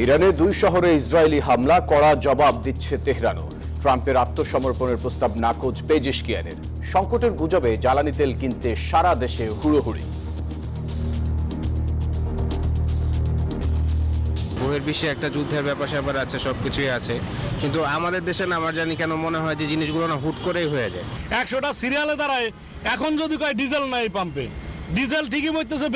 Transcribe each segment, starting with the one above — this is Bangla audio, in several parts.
ইরানের 2 শহরে ইসরায়েলি হামলা, কড়া জবাব দিচ্ছে তেহরানও। ট্রাম্পের আত্মসমর্পণের প্রস্তাব নাকচ পেজেশকিয়ানের। সংকটের গুজবে জ্বালানি তেল কিনতে সারা দেশে হুড়োহুড়ি। বহির্বিশ্বে একটা যুদ্ধের ব্যাপার স্যাপার আছে, সবকিছুই আছে, কিন্তু আমাদের দেশে না আমার জানি কেন মনে হয় যে জিনিসগুলো না হুট করেই হয়ে যায়। 100টা সিরিয়ালে দাঁড়ায়, এখন যদি কয় ডিজেল নাই পাম্পে, ডিজেল ঠিকই বইতেছে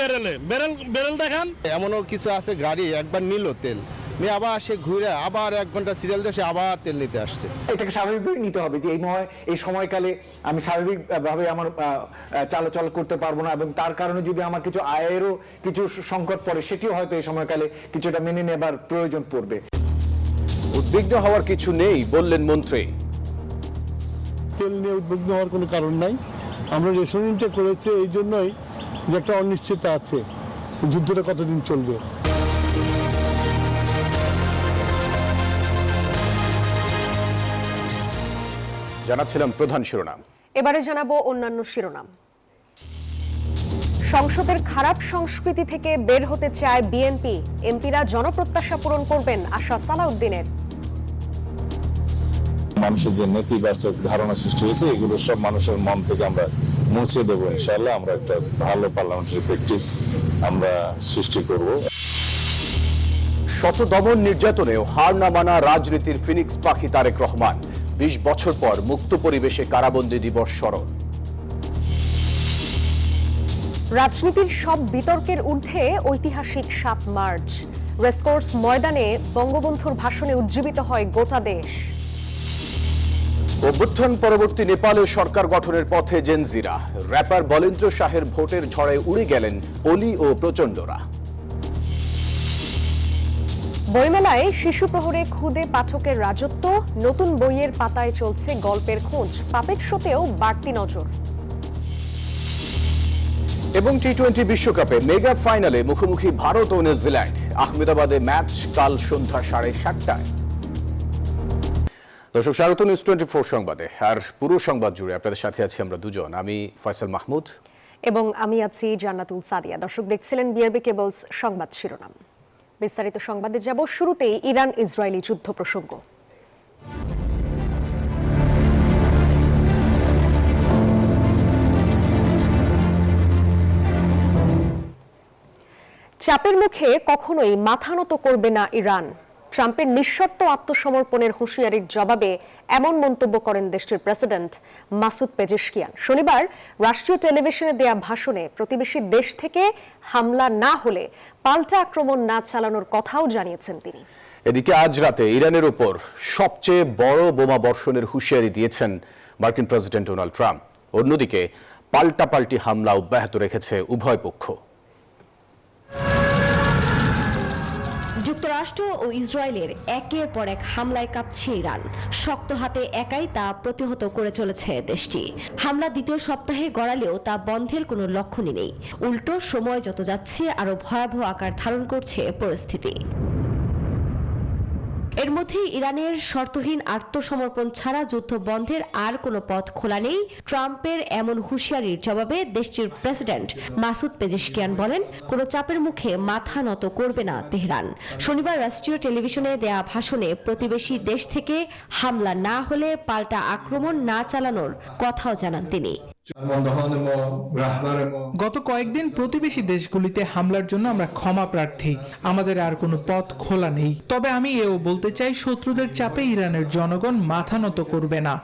বেরেল দেখান। এমনও কিছু আছে গাড়ি একবার নিল তেল নিয়ে আবার সে ঘুরে আবার 1 ঘন্টা সিরিয়াল দিয়ে সে আবার তেল নিতে আসছে। এটাকে স্বাভাবিকভাবে নিতে হবে যে এই সময়কালে আমি স্বাভাবিকভাবে আমার চালাচল করতে পারবো না, এবং তার কারণে যদি আমার কিছু আয়েরও কিছু সংকট পড়ে, সেটিও হয়তো এই সময়কালে কিছুটা মেনে নেবার প্রয়োজন পড়বে। উদ্বিগ্ন হওয়ার কিছু নেই বললেন মন্ত্রী। তেল নিয়ে উদ্বিগ্ন হওয়ার কোনো কারণ নাই। আমরা রেশনিংটা করেছি এই জন্যই যে একটা অনিশ্চয়তা আছে, যুদ্ধটা কতদিন চলবে। জানাচ্ছিলাম প্রধান শিরোনাম। এবারে জানাবো অন্যান্য শিরোনাম। সংসদের খারাপ সংস্কৃতি থেকে বের হতে চায় বিএনপি, এমপিরা জনপ্রত্যাশা পূরণ করবেন আশা সালাউদ্দিনের। মানুষের যে নেতিবাচক ধারণা সৃষ্টি হয়েছে এগুলো সব মানুষের মন থেকে আমরা মুছে দেবো ইনশাআল্লাহ। আমরা একটা ভালো পার্লামেন্টারি প্র্যাকটিস আমরা সৃষ্টি করব। শত দমন নির্যাতনেও হার না মানা রাজনীতির ফিনিক্স পাখি তারেক রহমান। 20 বছর পর মুক্ত পরিবেশে কারাবন্দী দিবস স্মরণ। রাজনীতির সব বিতর্কের ঊর্ধ্বে ঐতিহাসিক 7 মার্চ। রেসকোর্স ময়দানে বঙ্গবন্ধুর ভাষণে উজ্জীবিত হয় গোটা দেশ। অভ্যুত্থান পরবর্তী নেপালে সরকার গঠনের পথে জেনজিরা। র্যাপার বলেন্দ্র শাহের ভোটের ঝড়ে উড়ে গেলেন অলি ও প্রচণ্ডরা। বইমেলায় শিশু প্রহরে খুদে পাঠকের রাজত্ব, নতুন বইয়ের পাতায় চলছে গল্পের খোঁজ। পাপেট শোতেও বাড়তি নজর। এবং টি-20 বিশ্বকাপে মেগা ফাইনালে মুখোমুখি ভারত ও নিউজিল্যান্ড। আহমেদাবাদে ম্যাচ কাল সন্ধ্যা 7:30টায়। দর্শক, স্বাগত নিউজ 24 সংবাদে। আর পুরো সংবাদ জুড়ে আপনাদের সাথে আছি আমরা দুজন, আমি ফয়সাল মাহমুদ এবং আমি আছি জান্নাতুল সাদিয়া। দর্শক, দেখছিলেন বিআরবি কেবলস সংবাদ শিরোনাম। বিস্তারিত সংবাদে যাব। শুরুতেই ইরান ইসরায়েলি যুদ্ধ প্রসঙ্গ। চাপের মুখে কখনোই মাথা নত করবে না ইরান। ট্রাম্পের নিঃশর্ত আত্মসমর্পণের হুঁশিয়ারির জবাবে এমন মন্তব্য করেন দেশটির প্রেসিডেন্ট মাসুদ পেজেশকিয়ান। শনিবার রাষ্ট্রীয় টেলিভিশনে দেয়া ভাষণে প্রতিবেশী দেশ থেকে হামলা না হলে পাল্টা আক্রমণ না চালানোর কথাও জানিয়েছেন তিনি। এদিকে আজ রাতে ইরানের উপর সবচেয়ে বড় বোমা বর্ষণের হুঁশিয়ারি দিয়েছেন মার্কিন প্রেসিডেন্ট ডোনাল্ড ট্রাম্প। অন্যদিকে পাল্টাপাল্টি হামলা অব্যাহত রেখেছে উভয় পক্ষ। যুক্তরাষ্ট্র ও ইসরায়েলের একের পর এক হামলায় কাঁপছে ইরান। শক্ত হাতে একাই তা প্রতিহত করে চলেছে দেশটি। হামলা দ্বিতীয় সপ্তাহে গড়ালেও তা বন্ধের কোনো লক্ষণই নেই। উল্টো সময় যত যাচ্ছে আরো ভয়াবহ আকার ধারণ করছে পরিস্থিতি। এর মধ্যেই ইরানের শর্তহীন আত্মসমর্পণ ছাড়া যুদ্ধ বন্ধের আর কোনো পথ খোলা নেই। ট্রাম্পের এমন হুঁশিয়ারির জবাবে দেশটির প্রেসিডেন্ট মাসুদ পেজেশকিয়ান বলেন, কোনো চাপের মুখে মাথা নত করবে না তেহরান। শনিবার রাষ্ট্রীয় টেলিভিশনে দেয়া ভাষণে প্রতিবেশী দেশ থেকে হামলা না হলে পাল্টা আক্রমণ না চালানোর কথাও জানান তিনি। গত কয়েকদিন প্রতিবেশী দেশগুলিতে হামলার জন্য আমরা ক্ষমা প্রার্থী। আমাদের আর কোনো পথ খোলা নেই। তবে আমি এও বলতে চাই, শত্রুদের চাপে ইরানের জনগণ মাথা নত করবে না।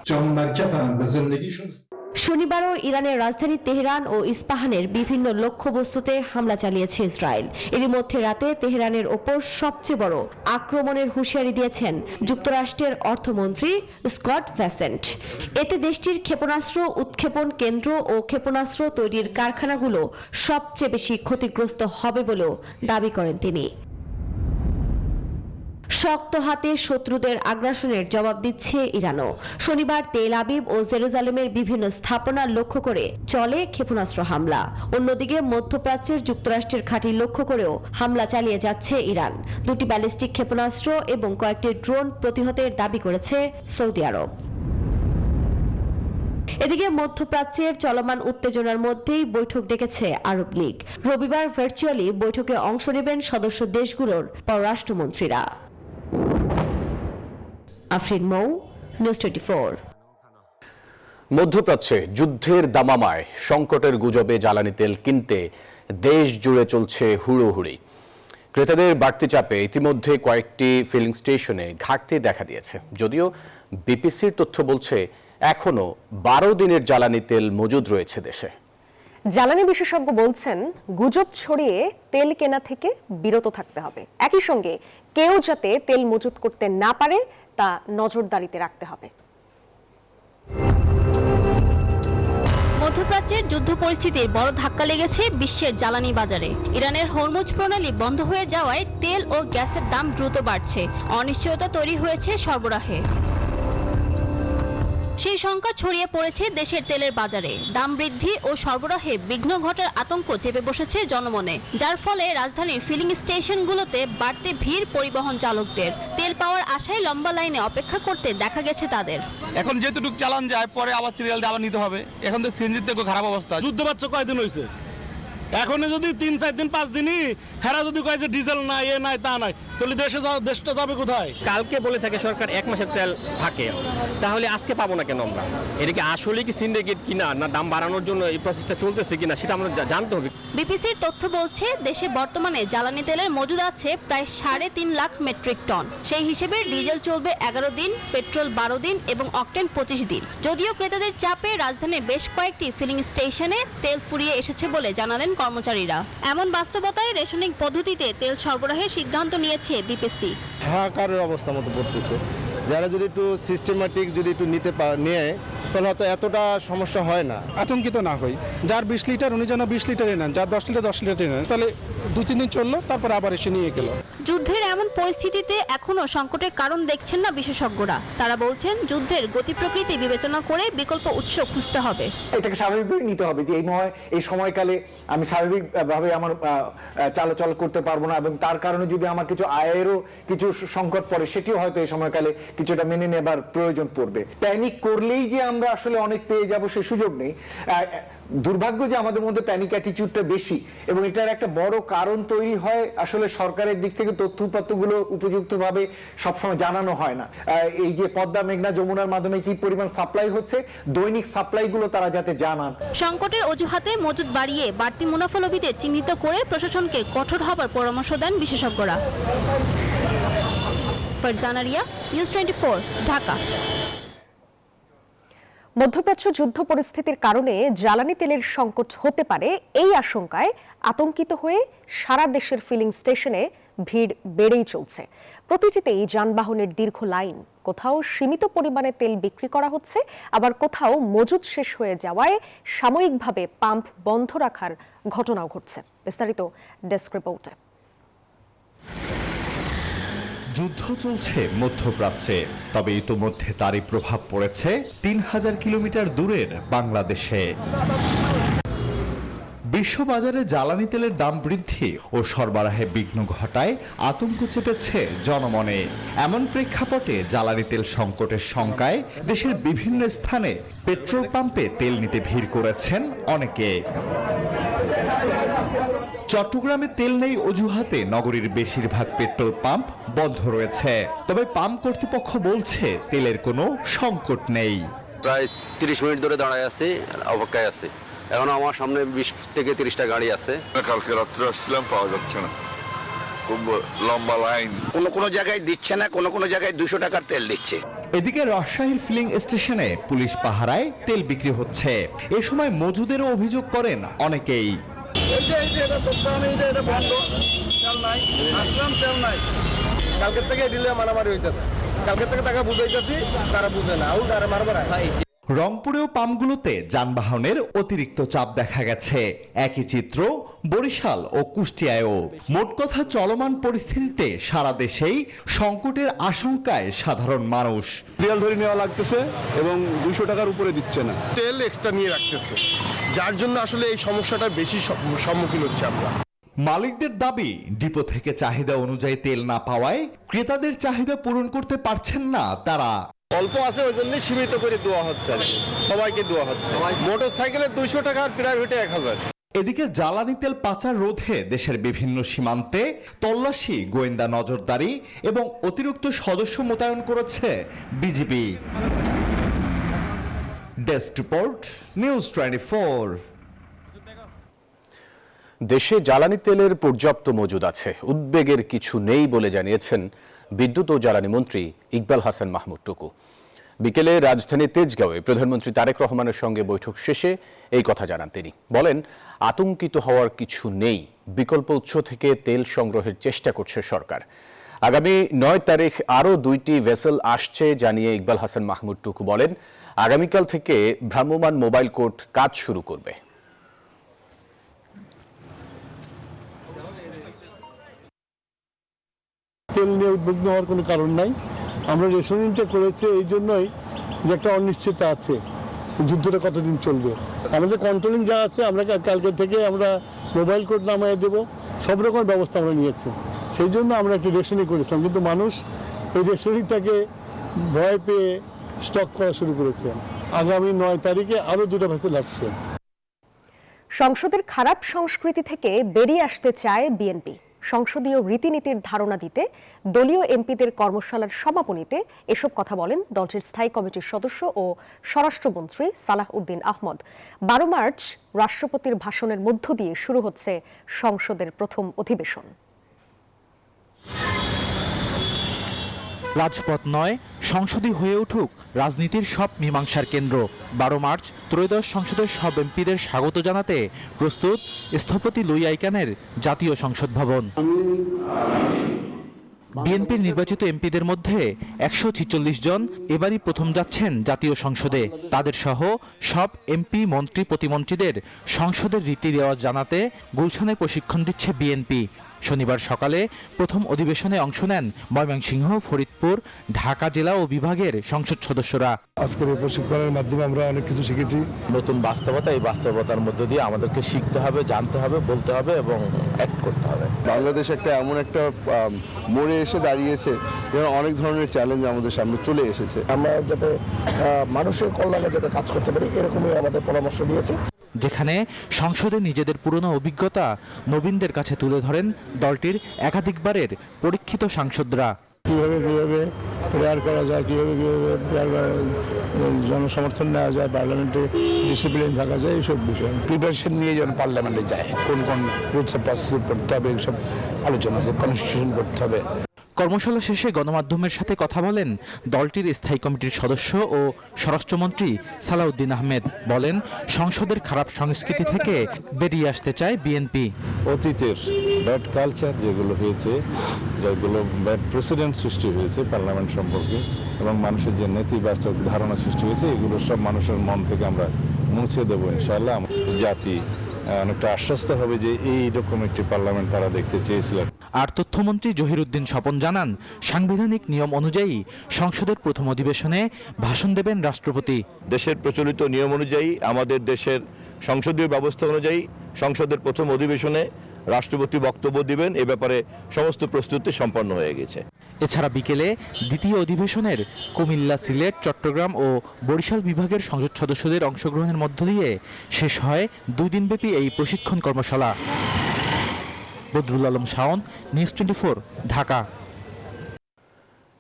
শনিবারও ইরানের রাজধানী তেহরান ও ইস্পাহানের বিভিন্ন লক্ষ্যবস্তুতে হামলা চালিয়েছে ইসরায়েল। এরই মধ্যে রাতে তেহরানের ওপর সবচেয়ে বড় আক্রমণের হুঁশিয়ারি দিয়েছেন যুক্তরাষ্ট্রের অর্থমন্ত্রী স্কট ভ্যাসেন্ট। এতে দেশটির ক্ষেপণাস্ত্র উৎক্ষেপণ কেন্দ্র ও ক্ষেপণাস্ত্র তৈরির কারখানাগুলো সবচেয়ে বেশি ক্ষতিগ্রস্ত হবে বলেও দাবি করেন তিনি। শক্ত হাতে শত্রুদের আগ্রাসনের জবাব দিচ্ছে ইরানও। শনিবার তেল আবিব ও জেরুজালেমের বিভিন্ন স্থাপনা লক্ষ্য করে চলে ক্ষেপণাস্ত্র হামলা। অন্যদিকে মধ্যপ্রাচ্যের যুক্তরাষ্ট্রের ঘাঁটি লক্ষ্য করেও হামলা চালিয়ে যাচ্ছে ইরান। 2টি ব্যালিস্টিক ক্ষেপণাস্ত্র এবং কয়েকটি ড্রোন প্রতিহতের দাবি করেছে সৌদি আরব। এদিকে মধ্যপ্রাচ্যের চলমান উত্তেজনার মধ্যেই বৈঠক ডেকেছে আরব লীগ। রবিবার ভার্চুয়ালি বৈঠকে অংশ নেবেন সদস্য দেশগুলোর পররাষ্ট্রমন্ত্রীরা। আফরিন মৌ, নিউজ 24। মধ্যপ্রাচ্যে যুদ্ধের দামামায় সংকটের গুজবে জ্বালানি তেল কিনতে দেশ জুড়ে চলছে হুড়োহুড়ি। ক্রেতাদের বাড়তি চাপে ইতিমধ্যে কয়েকটি ফিলিং স্টেশনে ঘাটতি দেখা দিয়েছে। যদিও বিপিসির তথ্য বলছে এখনো 12 দিনের জ্বালানি তেল মজুদ রয়েছে দেশে। জ্বালানি বিশেষজ্ঞ বলছেন, গুজব ছড়িয়ে তেল কেনা থেকে বিরত থাকতে হবে। একই সঙ্গে কেউ যাতে তেল মজুত করতে না পারে তা নজরদারিতে রাখতে হবে। মধ্যপ্রাচ্যের যুদ্ধ পরিস্থিতির বড় ধাক্কা লেগেছে বিশ্বের জ্বালানি বাজারে। ইরানের হরমুজ প্রণালী বন্ধ হয়ে যাওয়ায় তেল ও গ্যাসের দাম দ্রুত বাড়ছে। অনিশ্চয়তা তৈরি হয়েছে সরবরাহে। সেই সংখ্যা ছড়িয়ে পড়েছে দেশের তেলের বাজারে। দাম বৃদ্ধি ও সরবরাহে বিঘ্ন ঘটার আতঙ্ক চেপে বসেছে জনমনে, যার ফলে রাজধানীর ফিলিং স্টেশনগুলোতে বাড়তি ভিড় পরিবহন চালকদের। তেল পাওয়ার আশায় লম্বা লাইনে অপেক্ষা করতে দেখা গেছে তাদের। এখন যেটুকু চালান যায়, পরে আবার সিরিয়াল আবার নিতে হবে। এখন তো সিএনজির থেকে খারাপ অবস্থা। যুদ্ধ বাচ্চা কয়দিন হয়েছে, এখন যদি 3-4 দিন 5 দিনই হেরা যদি কয় যে ডিজেল নাই, এ নাই, তা নাই, তাহলে দেশটা যাবে কোথায়? কালকে বলে থাকে সরকার 1 মাসের তেল থাকে, তাহলে আজকে পাবো না কেন আমরা? এটা কি আসলে কি সিন্ডিকেট কিনা, না দাম বাড়ানোর জন্য এই প্রসেসটা চলতেছে কিনা, সেটা আমরা জানতে হবে। বিপিসির তথ্য বলছে, দেশে বর্তমানে জ্বালানি তেলের মজুদ আছে প্রায় 3.5 লাখ মেট্রিক টন। সেই হিসেবে ডিজেল চলবে 11 দিন, পেট্রোল 12 দিন এবং অকটেন 25 দিন। যদিও ক্রেতাদের চাপে রাজধানীর বেশ কয়েকটি ফিলিং স্টেশনে তেল ফুরিয়ে এসেছে বলে জানালেন কর্মচারীরা। এমন বাস্তবতায় রেশনিং পদ্ধতিতে তেল সরবরাহের সিদ্ধান্ত নিয়েছে বিপিসি। হাহাকারের অবস্থা মতো পড়তেছে। যারা যদি একটু সিস্টেমেটিক যদি একটু নিয়ে তাহলে হয়তো এতটা সমস্যা হয় না। আতঙ্কিত না হই, যার 20 লিটার উনি যেন 20 লিটারই নেন, যার 10 লিটার 10 লিটারই নেন, তাহলে 2-3 দিন চললো, তারপর আবার এসে নিয়ে গেল। যুদ্ধের এমন পরিস্থিতিতে এখনো সংকটের কারণ দেখছেন না বিশেষজ্ঞরা। তারা বলছেন, যুদ্ধের গতি প্রকৃতি বিবেচনা করে বিকল্প উৎস খুঁজতে হবে। এটাকে স্বাভাবিকভাবে নিতে হবে যে এই সময়কালে আমি স্বাভাবিকভাবে আমার চালাচল করতে পারবো না, এবং তার কারণে যদি আমার কিছু আয়েরও কিছু সংকট পড়ে, সেটিও হয়তো এই সময়কালে কিছুটা মেনে নেবার প্রয়োজন পড়বে। প্যানিক করলেই যে আমরা আসলে অনেক পেয়ে যাব সে সুযোগ নেই। দুর্ভাগ্য যে আমাদের মধ্যে প্যানিক অ্যাটিটিউডটা বেশি, এবং এটার একটা বড় কারণ তৈরি হয় আসলে সরকারের দিক থেকে তথ্যপত্রগুলো উপযুক্তভাবে সবসময় জানানো হয় না। এই যে পদ্মা, মেঘনা, যমুনার মাধ্যমে কি পরিমাণ সাপ্লাই হচ্ছে, দৈনিক সাপ্লাইগুলো তারা যাতে জানান। সংকটের অজুহাতে মজুদ বাড়িয়ে বাড়তি মুনাফালোভীদের চিহ্নিত করে প্রশাসনকে কঠোর হবার পরামর্শ দেন বিশেষজ্ঞরা। ফারজানা রিয়া, নিউজ 24, ঢাকা। মধ্যপ্রাচ্য যুদ্ধ পরিস্থিতির কারণে জ্বালানি তেলের সংকট হতে পারে, এই আশঙ্কায় আতঙ্কিত হয়ে সারা দেশের ফিলিং স্টেশনে ভিড় বেড়েই চলছে। প্রতিটিতেই যানবাহনের দীর্ঘ লাইন। কোথাও সীমিত পরিমাণে তেল বিক্রি করা হচ্ছে, আবার কোথাও মজুদ শেষ হয়ে যাওয়ায় সাময়িকভাবে পাম্প বন্ধ রাখার ঘটনাও ঘটছে। বিস্তারিত ডেস্ক রিপোর্টে। যুদ্ধ চলছে মধ্যপ্রাচ্যে, তবে ইতোমধ্যে তারই প্রভাব পড়েছে 3000 কিলোমিটার দূরের বাংলাদেশে। বিশ্ববাজারে জ্বালানি তেলের দাম বৃদ্ধি ও সরবরাহে বিঘ্ন ঘটায় আতঙ্ক চেপেছে জনমনে। এমন প্রেক্ষাপটে জ্বালানি তেল সংকটের শঙ্কায় দেশের বিভিন্ন স্থানে পেট্রোল পাম্পে তেল নিতে ভিড় করেছেন অনেকে। চট্টগ্রামে তেল নেই অজুহাতে নগরীর বেশিরভাগ পেট্রোল পাম্প বন্ধ রয়েছে, তবে পাম্প কর্তৃপক্ষ বলছে তেলের কোনো সংকট নেই। প্রায় 30 মিনিট ধরে দাঁড়ায় আছি, অপেক্ষায় আছি। এখন আমার সামনে 20 থেকে 30টা গাড়ি আছে। কালকে রাত্রে আসছিলাম, পাওয়া যাচ্ছে না, খুব লম্বা লাইন। কোনো জায়গায় দিচ্ছে না, কোনো জায়গায় 200 টাকার তেল দিচ্ছে। এদিকে রাজশাহীর ফিলিং স্টেশনে পুলিশ পাহারায় তেল বিক্রি হচ্ছে। এ সময় মজুদেরও অভিযোগ করেন অনেকেই। কালকে থেকে ডিলে মারামারি হইতেছে, কালকে থেকে তাকে বুঝাইতেছি, তারা বুঝে না, তারা মারবার। রংপুরেও পাম্পগুলোতে যানবাহনের অতিরিক্ত চাপ দেখা গেছে। একই চিত্র বরিশাল ও কুষ্টিয়ায়ও। মোট কথা, চলমান পরিস্থিতিতে সারা দেশেই সংকটের আশঙ্কায় সাধারণ মানুষ। রিয়াল ধরে নেওয়া লাগতেছে এবং 200 টাকার উপরে দিচ্ছে না। তেল এক্সট্রা নিয়ে রাখতেছে, যার জন্য আসলে এই সমস্যাটা বেশি সম্মুখীন হচ্ছে আমরা। মালিকদের দাবি, ডিপো থেকে চাহিদা অনুযায়ী তেল না পাওয়ায় ক্রেতাদের চাহিদা পূরণ করতে পারছেন না তারা। অল্প আছে ওই জন্য সীমিত করে দেওয়া হচ্ছে আর কি। সবাইকে দেওয়া হচ্ছে। মোটর সাইকেলে 200 টাকা আর প্রাইভেটে 1000। এদিকে জ্বালানি তেল পাচার রোধে দেশের বিভিন্ন সীমান্তে তল্লাশি, গোয়েন্দা নজরদারি এবং অতিরিক্ত সদস্য মোতায়েন করেছে বিজিবি। Desk report, news 24। দেশে জ্বালানি তেলের পর্যাপ্ত মজুদ আছে, উদ্বেগের কিছু নেই বলে জানিয়েছেন বিদ্যুৎ ও জ্বালানি মন্ত্রী ইকবাল হাসান মাহমুদ টুকু। বিকেলে রাজধানী তেজগাঁওয়ে প্রধানমন্ত্রী তারেক রহমানের সঙ্গে বৈঠক শেষে এই কথা জানান তিনি। বলেন, আতঙ্কিত হওয়ার কিছু নেই, বিকল্প উৎস থেকে তেল সংগ্রহের চেষ্টা করছে সরকার। আগামী 9 তারিখ আরও 2টি ভেসেল আসছে জানিয়ে ইকবাল হাসান মাহমুদ টুকু বলেন, আগামীকাল থেকে ভ্রাম্যমাণ মোবাইল কোর্ট কাজ শুরু করবে। তেল নিয়ে উদ্বিগ্ন হওয়ার কোনো কারণ নাই। আমরা রেশনিংটা করেছি এই জন্যই যে একটা অনিশ্চয়তা আছে, যুদ্ধটা কতদিন চলবে। আমাদের কন্ট্রোলিং যা আছে আমরা কালকে থেকে আমরা মোবাইল কোড নামিয়ে দেবো, সব রকম ব্যবস্থা আমরা নিয়েছি। সেই জন্য আমরা একটু রেশনিং করেছিলাম, কিন্তু মানুষ এই রেশনিংটাকে ভয় পেয়ে স্টক করা শুরু করেছে। আগামী 9 তারিখে আরও 2টা ভেসেল আসছে। সংসদের খারাপ সংস্কৃতি থেকে বেরিয়ে আসতে চায় বিএনপি। সংসদীয় রীতিনীতির ধারণা দিতে দলীয় এমপিদের কর্মশালার সমাপনীতে এসব কথা বলেন দলটির স্থায়ী কমিটির সদস্য ও স্বরাষ্ট্রমন্ত্রী সালাহ উদ্দিন আহমদ। 12 মার্চ রাষ্ট্রপতির ভাষণের মধ্য দিয়ে শুরু হচ্ছে সংসদের প্রথম অধিবেশন। রাজপথ নয়, সংসদই হয়ে উঠুক রাজনীতির সব মীমাংসার কেন্দ্র। 12 মার্চ ত্রয়োদশ সংসদের সব এমপিদের স্বাগত জানাতে প্রস্তুত স্থপতি লুই আইকানের জাতীয় সংসদ ভবন। বিএনপির নির্বাচিত এমপিদের মধ্যে 146 জন এবারই প্রথম যাচ্ছেন জাতীয় সংসদে। তাদের সহ সব এমপি, মন্ত্রী, প্রতিমন্ত্রীদের সংসদের রীতি রেওয়াজ জানাতে গুলশানে প্রশিক্ষণ দিচ্ছে বিএনপি। শনিবার সকালে প্রথম অধিবেশনে অংশ নেন ময়মনসিংহ, ফরিদপুর, ঢাকা জেলা ও বিভাগের সংসদ সদস্যরা। আজকের এই প্রশিক্ষণের মাধ্যমে আমরা অনেক কিছু শিখেছি। নতুন বাস্তবতা, এই বাস্তবতার মধ্যে দিয়ে আমাদেরকে শিখতে হবে, জানতে হবে, বলতে হবে এবং অ্যাক্ট করতে হবে। বাংলাদেশ একটা এমন একটা মোড়ে এসে দাঁড়িয়েছে, অনেক ধরনের চ্যালেঞ্জ আমাদের সামনে চলে এসেছে। আমরা যাতে মানুষের কল্যাণে যাতে কাজ করতে পারি, এরকমই আমাদের পরামর্শ দিয়েছে। যেখানে সংসদে নিজেদের পুরনো অভিজ্ঞতা নবীনদের কাছে তুলে ধরেন দলটির একাধিকবারের পরীক্ষিত সাংসদরা। কিভাবে প্রেয়ার করা যায়, কিভাবে জনসমর্থন নেওয়া যায়, পার্লামেন্টে ডিসিপ্লিন থাকা যায়, এইসব বিষয় প্রিপারেশন নিয়ে যখন পার্লামেন্টে যায়, কোন কোন রুলস অফ প্রসিডিউর করতে হবে, এইসব আলোচনা আছে, কনস্টিটিউশন করতে হবে। কর্মশালা শেষে গণমাধ্যমের সাথে কথা বলেন দলটির স্থায়ী কমিটির সদস্য ও স্বরাষ্ট্রমন্ত্রী সালাউদ্দিন আহমেদ। বলেন, সংসদের খারাপ সংস্কৃতি থেকে বেরিয়ে আসতে চায় বিএনপি। অতীতের ব্যাড কালচার যেগুলো হয়েছে, যেগুলো ব্যাড প্রেসিডেন্ট সৃষ্টি হয়েছে পার্লামেন্ট সম্পর্কে এবং মানুষের যে নেতিবাচক ধারণা সৃষ্টি হয়েছে, এগুলো সব মানুষের মন থেকে আমরা মুছে দেবো ইনশাআল্লাহ। জাতি অনেকটা আশ্বস্ত হবে যে এইরকম একটি পার্লামেন্ট তারা দেখতে চেয়েছিলেন। আর তথ্যমন্ত্রী জহিরুদ্দিন স্বপন জানান, সাংবিধানিক নিয়ম অনুযায়ী সংসদের প্রথম অধিবেশনে ভাষণ দেবেন রাষ্ট্রপতি। দেশের প্রচলিত নিয়ম অনুযায়ী, আমাদের দেশের সংসদীয় ব্যবস্থা অনুযায়ী সংসদের প্রথম অধিবেশনে রাষ্ট্রপতি বক্তব্য দিবেন। এ ব্যাপারে সমস্ত প্রস্তুতি সম্পন্ন হয়ে গেছে। এছাড়া বিকেলে দ্বিতীয় অধিবেশনের কুমিল্লা, সিলেট, চট্টগ্রাম ও বরিশাল বিভাগের সংসদ সদস্যদের অংশগ্রহণের মধ্য দিয়ে শেষ হয় 2 দিনব্যাপী এই প্রশিক্ষণ কর্মশালা। বদরুল আলম শাওন, নিউজ 24, ঢাকা।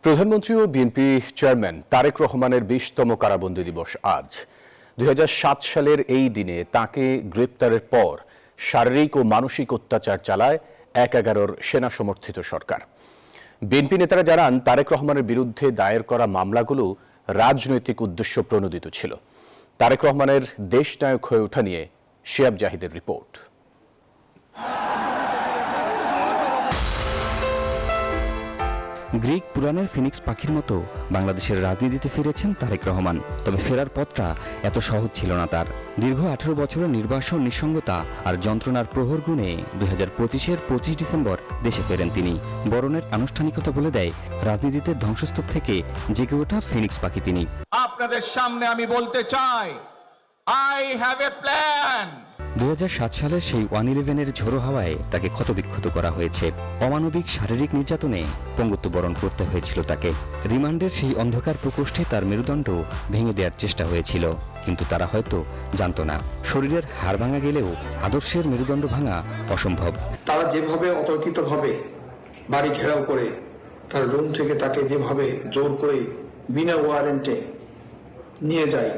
প্রধানমন্ত্রী ও বিএনপি চেয়ারম্যান তারেক রহমানের 20তম কারাবন্দী দিবস আজ। 2007 সালের এই দিনে তাকে গ্রেপ্তারের পর শারীরিক ও মানসিক অত্যাচার চালায় 1/11 সেনা সমর্থিত সরকার। বিএনপি নেতারা জানান, তারেক রহমানের বিরুদ্ধে দায়ের করা মামলাগুলো রাজনৈতিক উদ্দেশ্য প্রণোদিত ছিল। তারেক রহমানের দেশনায়ক হয়ে ওঠা নিয়ে শিহাব জাহিদের রিপোর্ট। গ্রিক পুরাণের ফিনিক্স পাখির মতো বাংলাদেশের রাজনীতিতে ফিরেছেন তারেক রহমান। তবে ফেরার পথটা এত সহজ ছিল না তার। দীর্ঘ 18 বছরের নির্বাসন, নিঃসঙ্গতা আর যন্ত্রণার প্রহর গুণে 2025-এর 25 ডিসেম্বর দেশে ফেরেন তিনি। বরণের আনুষ্ঠানিকতা বলে দেয়, রাজনীতিতে ধ্বংসস্তূপ থেকে জেগে ওঠা ফিনিক্স পাখি তিনি। আপনাদের সামনে আমি বলতে চাই, আই হ্যাভ এ প্ল্যান। 2007 সালে সেই 111-এর ঝোড়ো হাওয়ায় তাকে ক্ষতবিক্ষত করা হয়েছে। অমানবিক শারীরিক নির্যাতনে পঙ্গুত্ব বরণ করতে হয়েছিল তাকে। রিমান্ডের সেই অন্ধকার প্রকোষ্ঠে তার মেরুদণ্ড ভেঙে দেওয়ার চেষ্টা হয়েছিল, কিন্তু তারা হয়তো জানতো না শরীরের হাড় ভাঙা গেলেও আদর্শের মেরুদণ্ড ভাঙা অসম্ভব। তারা যেভাবে অতর্কিতভাবে বাড়ি ঘেরাও করে তার রুম থেকে তাকে যেভাবে জোর করে বিনা ওয়ারেন্টে নিয়ে যায়,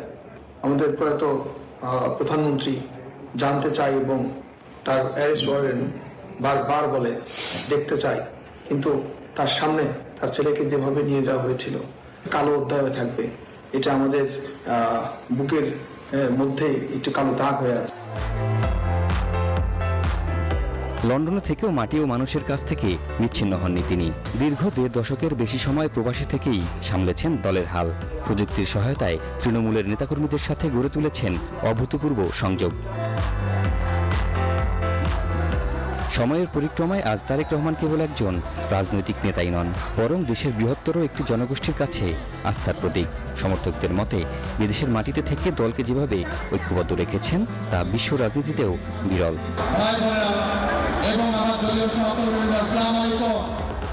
আমাদের প্রয়াত প্রধানমন্ত্রী জানতে চাই এবং তার অ্যারেস্ট ওয়ারেন্ট বারবার বলে দেখতে চাই, কিন্তু তার সামনে তার ছেলেকে যেভাবে নিয়ে যাওয়া হয়েছিল কালো অধ্যায় থাকবে, এটা আমাদের বুকের মধ্যে একটু কালো দাগ হয়ে আছে। লন্ডনে থেকেও মাটি ও মানুষের কাছ থেকে বিচ্ছিন্ন হননি তিনি। দীর্ঘ 1.5 দশকের বেশি সময় প্রবাসী থেকেই সামলেছেন দলের হাল। প্রযুক্তির সহায়তায় তৃণমূলের নেতাকর্মীদের সাথে গড়ে তুলেছেন অভূতপূর্ব সংযোগ। সময়ের পরিক্রমায় আজ তারেক রহমান কেবল একজন রাজনৈতিক নেতাই নন, বরং দেশের বৃহত্তর একটি জনগোষ্ঠীর কাছে আস্থার প্রতীক। সমর্থকদের মতে বিদেশের মাটিতে থেকে দলকে যেভাবে ঐক্যবদ্ধ রেখেছেন তা বিশ্ব রাজনীতিতেও বিরল।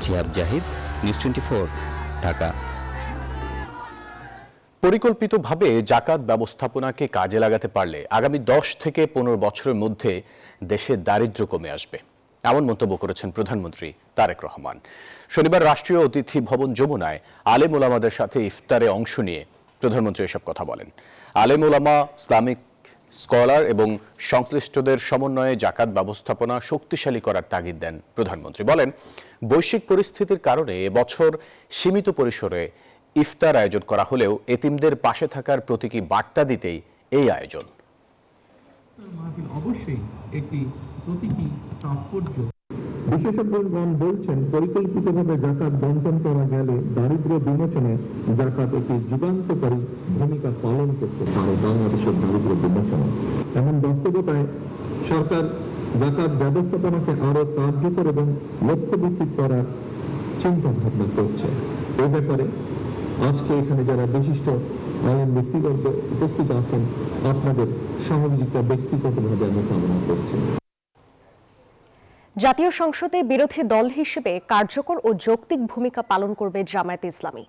জিয়াদ জাহিদ, নিউজ 24, ঢাকা। পরিকল্পিতভাবে জাকাত ব্যবস্থাপনাকে কাজে লাগাতে পারলে আগামী 10 থেকে 15 বছরের মধ্যে দেশের দারিদ্র্য কমে আসবে, এমন মন্তব্য করেছেন প্রধানমন্ত্রী তারেক রহমান। শনিবার রাষ্ট্রীয় অতিথি ভবন যমুনায় আলেম ওলামাদের সাথে ইফতারে অংশ নিয়ে প্রধানমন্ত্রী এসব কথা বলেন। আলেম ওলামা, ইসলামিক স্কলার এবং সংশ্লিষ্টদের সমন্বয়ে জাকাত ব্যবস্থাপনা শক্তিশালী করার তাগিদ দেন প্রধানমন্ত্রী। বলেন, বৈশ্বিক পরিস্থিতির কারণে এবছর সীমিত পরিসরে ইফতার আয়োজন করা হলেও এতিমদের পাশে থাকার প্রতীকী বার্তা দিতেই এই আয়োজন। অবশ্যই একটি প্রতীকী তাৎপর্য। বিশেষজ্ঞগণ বলছেন, পরিকল্পিতভাবে জাকাত বন্টন করা গেলে দারিদ্র্য বিমোচনে জাকাত একটি যুগান্তকারী ভূমিকা পালন করতে পারে বাংলাদেশের দারিদ্র্য বিমোচনে। এমন বাস্তবতায় সরকার জাকাত ব্যবস্থাপনাকে আরো কার্যকর এবং লক্ষ্যভিত্তিক করার চিন্তা ভাবনা করছে। এই ব্যাপারে আজকে এখানে যারা বিশিষ্ট আলেম ব্যক্তিগত উপস্থিত আছেন, আপনাদের সহযোগিতা ব্যক্তিগতভাবে আমি কামনা করছি। জাতীয় সংসদে বিরোধী দল হিসেবে কার্যকর ও যৌক্তিক ভূমিকা পালন করবে জামায়াতে ইসলামী।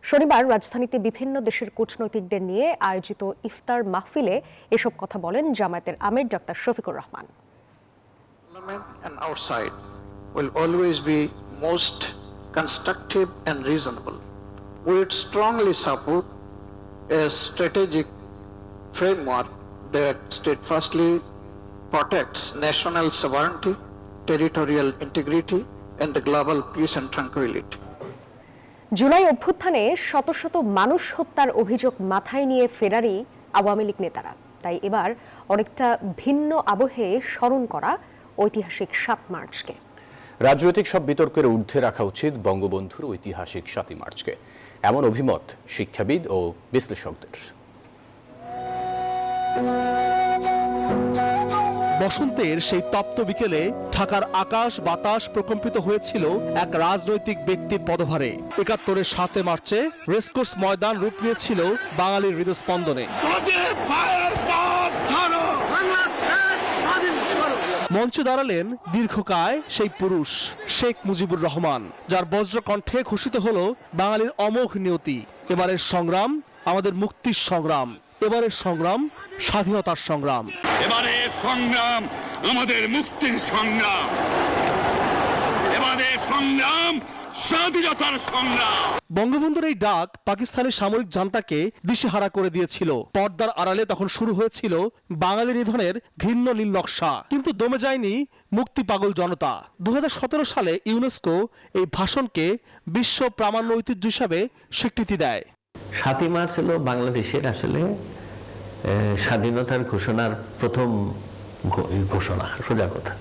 শনিবার রাজধানীতে বিভিন্ন দেশের কূটনৈতিকদের নিয়ে আয়োজিত ইফতার মাহফিলে এসব কথা বলেন জামায়াতের আমির doctor Shafiqur Rahman. Parliament and outside will always be most constructive and reasonable. We would strongly support a strategic framework that steadfastly protects national sovereignty, territorial integrity, and the global peace and tranquility. July অভ্যুত্থানে শত শত মানুষ হত্যার অভিযোগ মাথায় নিয়ে ফেরারি আওয়ামী লীগ নেতারা, তাই এবার অনেকটা ভিন্ন আবহে স্মরণ করা ঐতিহাসিক 7 মার্চকে। রাজনৈতিক সব বিতর্কের ঊর্ধ্বে রাখা উচিত বঙ্গবন্ধুর ঐতিহাসিক 7 মার্চকে, এমন অভিমত শিক্ষাবিদ ও বিশ্লেষকদের। বসন্তের সেই তপ্ত বিকেলে ঢাকার আকাশ বাতাস প্রকম্পিত হয়েছিল এক রাজনৈতিক ব্যক্তির পদভারে। ৭১-এর 7 মার্চে রেসকোর্স ময়দান রূপ নিয়েছিল বাঙালির হৃদস্পন্দনে। মঞ্চে দাঁড়ালেন দীর্ঘকায় সেই পুরুষ শেখ মুজিবুর রহমান, যার বজ্রকণ্ঠে ঘোষিত হলো বাঙালির অমোঘ নিয়তি। এবারের সংগ্রাম আমাদের মুক্তির সংগ্রাম, এবারের সংগ্রাম স্বাধীনতার সংগ্রাম, এবারের সংগ্রাম আমাদের মুক্তির সংগ্রাম, এবারের সংগ্রাম স্বাধীনতার সংগ্রাম। বঙ্গবন্ধুর এই ডাক পাকিস্তানের সামরিক জান্তাকে দিশেহারা করে দিয়েছিল। পর্দার আড়ালে তখন শুরু হয়েছিল বাঙালি নিধনের ঘৃণ্য নীল নকশা, কিন্তু দমে যায়নি মুক্তি পাগল জনতা। 2017 সালে ইউনেস্কো এই ভাষণকে বিশ্ব প্রামাণ্য ঐতিহ্য হিসাবে স্বীকৃতি দেয়। 7 মার্চ হলো বাংলাদেশের আসলে স্বাধীনতার ঘোষণার প্রথম ঘোষণা। সোজা কথা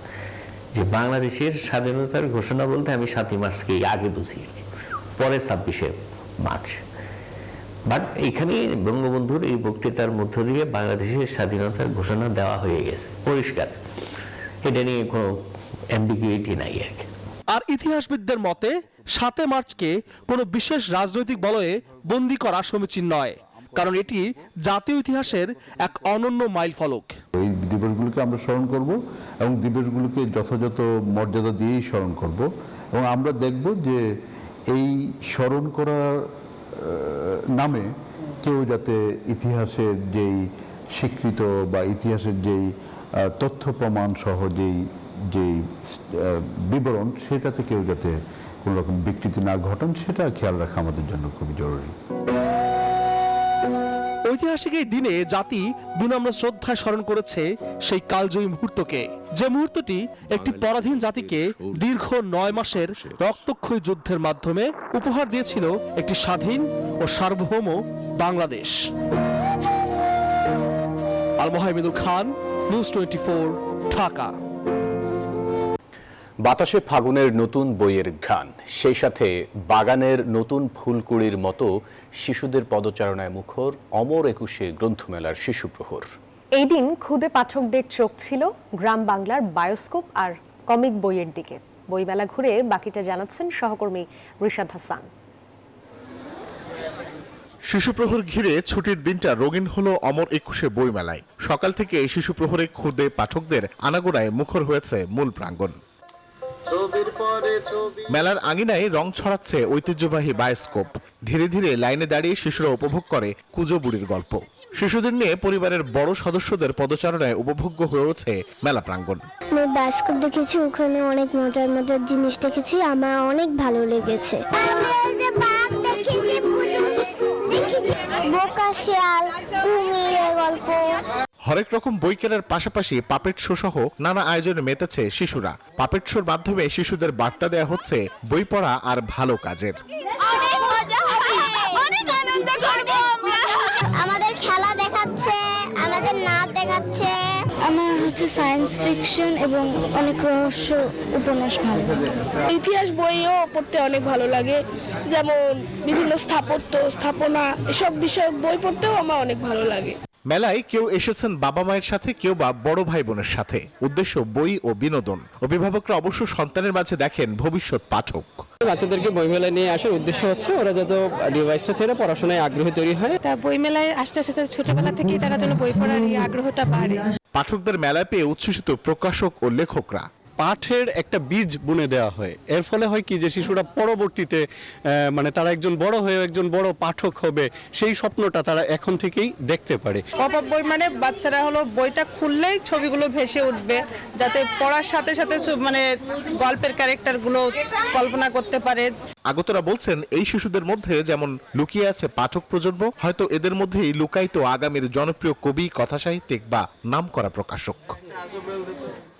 যে বাংলাদেশের স্বাধীনতার ঘোষণা বলতে আমি 7 মার্চকে আগে বুঝি, পরে 26শে মার্চ। বাট এইখানে বঙ্গবন্ধুর এই বক্তৃতার মধ্য দিয়ে বাংলাদেশের স্বাধীনতার ঘোষণা দেওয়া হয়ে গেছে, পরিষ্কার, এটা নিয়ে কোনো অ্যাম্বিগুইটি নাই আর কি। আর ইতিহাসবিদদের মতে 7 মার্চকে কোনো বিশেষ রাজনৈতিক বলয়ে বন্দী করা সমীচীন নয়। কারণ এটি জাতীয় ইতিহাসের এক অনন্য মাইলফলক। এই দিবসগুলোকে আমরা স্মরণ করব এবং দিবসগুলোকে যথাযথ মর্যাদা দিয়েই স্মরণ করব এবং আমরা দেখব যে এই স্মরণ করার নামে কেউ যাতে ইতিহাসের যেই স্বীকৃত বা ইতিহাসের যেই তথ্য প্রমাণ সহ যেই বিবরণ সেটাতে কেউ যাতে কোনো রকম বিকৃতি না ঘটান সেটা খেয়াল রাখা আমাদের জন্য খুবই জরুরি। ঐতিহাসিক এই দিনে জাতি বিনম্র শ্রদ্ধায় স্মরণ করেছে সেই কালজয়ী মুহূর্তকে, যে মুহূর্তটি একটি পরাধীন জাতিকে দীর্ঘ 9 মাসের রক্তক্ষয়ী যুদ্ধের মাধ্যমে উপহার দিয়েছিল একটি স্বাধীন ও সার্বভৌম বাংলাদেশ। আল মোহাম্মদুল খান, নিউজ 24, ঢাকা। বাতাসে ফাগুনের নতুন বইয়ের ঘ্রাণ, সেই সাথে বাগানের নতুন ফুলকুড়ির মতো শিশুদের পদচারণায় মুখর অমর 21শে গ্রন্থমেলার শিশু প্রহর। এই দিন ক্ষুদে পাঠকদের চোখ ছিল গ্রাম বাংলার বায়োস্কোপ আর কমিক বইয়ের দিকে। বইমেলা ঘুরে বাকিটা জানাচ্ছেন সহকর্মী রিশাদ হাসান। শিশু প্রহর ঘিরে ছুটির দিনটা রঙিন হলো অমর 21শে বইমেলায়। সকাল থেকে এই শিশু প্রহরে ক্ষুদে পাঠকদের আনাগোড়ায় মুখর হয়েছে মূল প্রাঙ্গণ। মেলার আঙিনায় রং ছড়াচ্ছে ঐতিহ্যবাহী বায়োস্কোপ। ধীরে ধীরে লাইনে দাঁড়িয়ে শিশুরা উপভোগ করে কুজো বুড়ির গল্প। শিশুদের নিয়ে পরিবারের বড় সদস্যদের পদচারণায় উপভোগ্য হয়ে ওঠে মেলা প্রাঙ্গণ। আমি বায়োস্কোপ দেখেছি, ওখানে অনেক মজার মজার জিনিস দেখেছি, আমার অনেক ভালো লেগেছে। হরেক রকম বই কেনার পাশাপাশি পাপেট শো সহ নানা আয়োজনে মেতেছে শিশুরা। পাপেট শোর মাধ্যমে শিশুদের বার্তা দেয়া হচ্ছে বই পড়া আর ভালো কাজের। আমাদের খেলা দেখাচ্ছে, আমাদের নাচ দেখাচ্ছে। আমার হচ্ছে সায়েন্স ফিকশন এবং অনেক রহস্য উপন্যাস ভালো লাগে। ইতিহাস বইও পড়তে অনেক ভালো লাগে, যেমন বিভিন্ন স্থাপত্য, স্থাপনা এসব বিষয়ক বই পড়তেও আমার অনেক ভালো লাগে। মেলায় কেউ এসেছেন বাবা মায়ের সাথে, কেউ বা বড় ভাই বোনের সাথে। উদ্দেশ্য বই ও বিনোদন। অভিভাবকরা অবশ্য সন্তানের মাঝে দেখেন ভবিষ্যৎ পাঠক। বাচ্চাদেরকে বই মেলায় নিয়ে আসার উদ্দেশ্য হচ্ছে ওরা যত ডিভাইসটা ছেড়ে পড়াশোনায় আগ্রহী তৈরি হয়। তা বই মেলায় আসতে আসতে ছোটবেলা থেকেই তারা যেন বই পড়ার আগ্রহটা বাড়ে। পাঠকদের মেলায় পেয়ে উচ্ছ্বসিত প্রকাশক ও লেখকরা। পাঠের একটা বীজ বুনে দেওয়া হয়, এর ফলে হয় কি যে শিশুরা পরবর্তীতে মানে তারা একজন বড় হয়ে একজন বড় পাঠক হবে, সেই স্বপ্নটা তারা এখন থেকেই দেখতে পারে। পপ আপ বই মানে বাচ্চারা হলো বইটা খুললেই ছবিগুলো ভেসে উঠবে, যাতে পড়ার সাথে সাথে মানে গল্পের ক্যারেক্টারগুলো কল্পনা করতে পারে। আগতরা বলছেন এই শিশুদের মধ্যে যেমন লুকিয়ে আছে পাঠক প্রজন্ম, হয়তো এদের মধ্যেই লুকায়িত আগামীর জনপ্রিয় কবি, কথাসাহিত্যিক বা নামকরা প্রকাশক।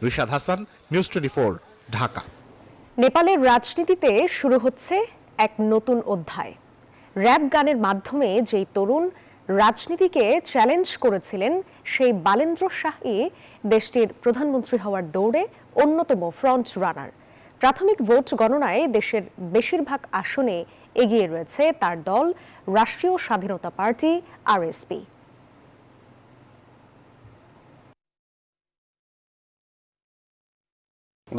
রিশাদ হাসান, নিউজ 24, ঢাকা। নেপালের রাজনীতিতে শুরু হচ্ছে এক নতুন অধ্যায়। র‍্যাপ গানের মাধ্যমে যেই তরুণ রাজনীতিকে চ্যালেঞ্জ করেছিলেন, সেই বালেন্দ্র শাহই দেশটির প্রধানমন্ত্রী হওয়ার দৌড়ে অন্যতম ফ্রন্ট রানার। প্রাথমিক ভোট গণনায় দেশের বেশিরভাগ আসনে এগিয়ে রয়েছে তার দল রাষ্ট্রীয় স্বাধীনতা পার্টি আরএসপি।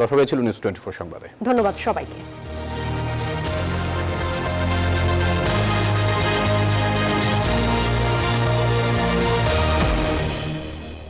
দর্শক, ছিল নিউজ 24 সংবাদে। ধন্যবাদ সবাইকে।